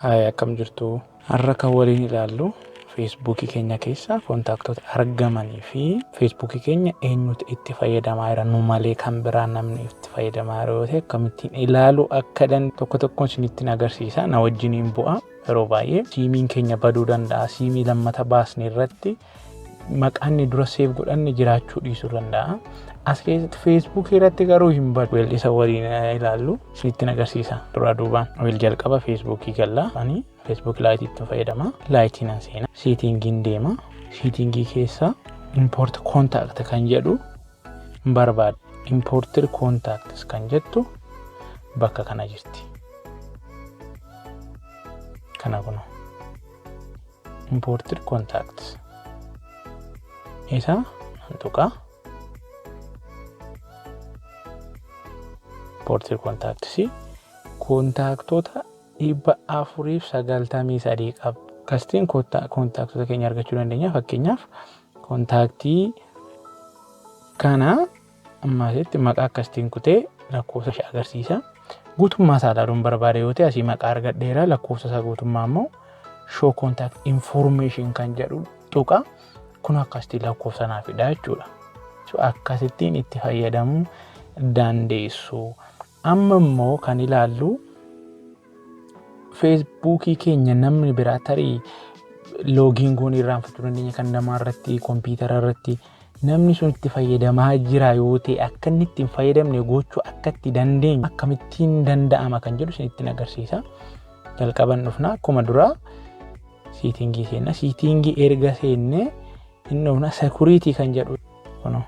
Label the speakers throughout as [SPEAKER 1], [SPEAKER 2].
[SPEAKER 1] Akkam jirtu har'a kan waliin ilaallu feesbuukii keenya keessa kontaaktoota argamanii fi feesbuukii keenya eenyutu itti fayyadamaa jira nu malee kan biraa namni itti fayyadamaa jira yoo ta'e akkamittiin ilaaluu akka tokko tokkoon isinitti agarsiisa. Na wajjiniin bu'a. Yeroo baay'ee siimiin keenya baduu danda'a. Siimii lammata baasne irratti maqaan dura seef godhanne jiraachuu dhiisuu danda'a. As keessatti feesbuukii irratti garuu hin badu. Weel isa waliin ilaallu isinitti agarsiisa. Dura duubaan weel jalqaba feesbuukii galla ani feesbuuk laayitiitti fayyadama. Laayitiin an seena seetingiin deema. Seetingii keessa import contact kan jedhu barbaada. Imported contacts kan jettu bakka kana jirti. Kana kuno imported contacts isa antuqa imported contacts kontaaktoota 493 qaba. Kastiin kontaaktoota keenya argachuu dandeenya. Fakkeenyaaf kontaaktii kana ammaasitti maqaa akkasiin kutee lakkoofsa ishee agarsiisa. Guutummaa isaa ilaaluun barbaade yoo ta'e asii maqaa argadheera. Lakkoofsa isaa guutummaa immoo show contact information kan jedhu tuqa. Kun akkasitti lakkoofsa naaf fida jechuudha. Akkasittiin itti fayyadamuu dandeessu. Amma immoo kan ilaallu feesbuukii keenya namni biraa tarii loogiin goon irraanfachuu dandeenya kan namaa irratti kompiitara irratti namni sun itti fayyadamaa jira yoo ta'e akka inni ittiin fayyadamne gochuu akka itti dandeenya akkamittiin danda'ama kan jedhu isinitti agarsiisa. Jalqaban dhufna akkuma duraa seetingii seenna. Seetingii erga seenne inni dhufna security kan jedhu kuno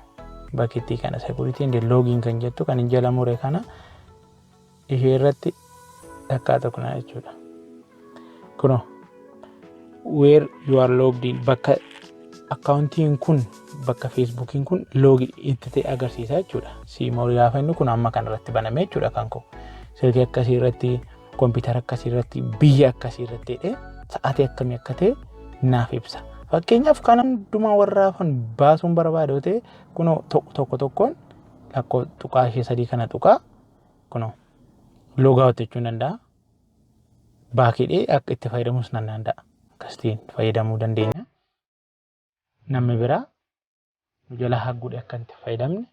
[SPEAKER 1] bakkitti kana security and login kan jettu kan jala mure kana ishee irratti dhaqaata kuna jechuudha. Kuno where you are logged in bakka accountiin kun bakka feesbuukiin kun login itti ta'e agarsiisa jechuudha. Siimorii gaafa inni kun amma kan irratti baname jechuudha kan koo. Sirrii akkasii irratti kompiitara akkasii irratti biyya akkasii irratti sa'aatii akkamii akka ta'e naaf ibsa. Fakkeenyaaf kan hundumaa warraafan baasuun barbaadu ta'e kuno tokko tokkoon lakkoo tuqaa ishee sadii kana tuqaa kuno loogaa hojjechuu danda'a. Baakidhee akka itti fayyadamus nan danda'a. Akkasitiin fayyadamuu dandeenya. Namni biraa jala hagguudhe akka itti fayyadamne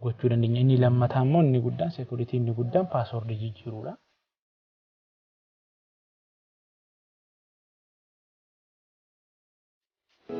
[SPEAKER 1] gochuu dandeenya. Inni lammataa immoo inni guddaan security inni guddaan password jijjiiruudha.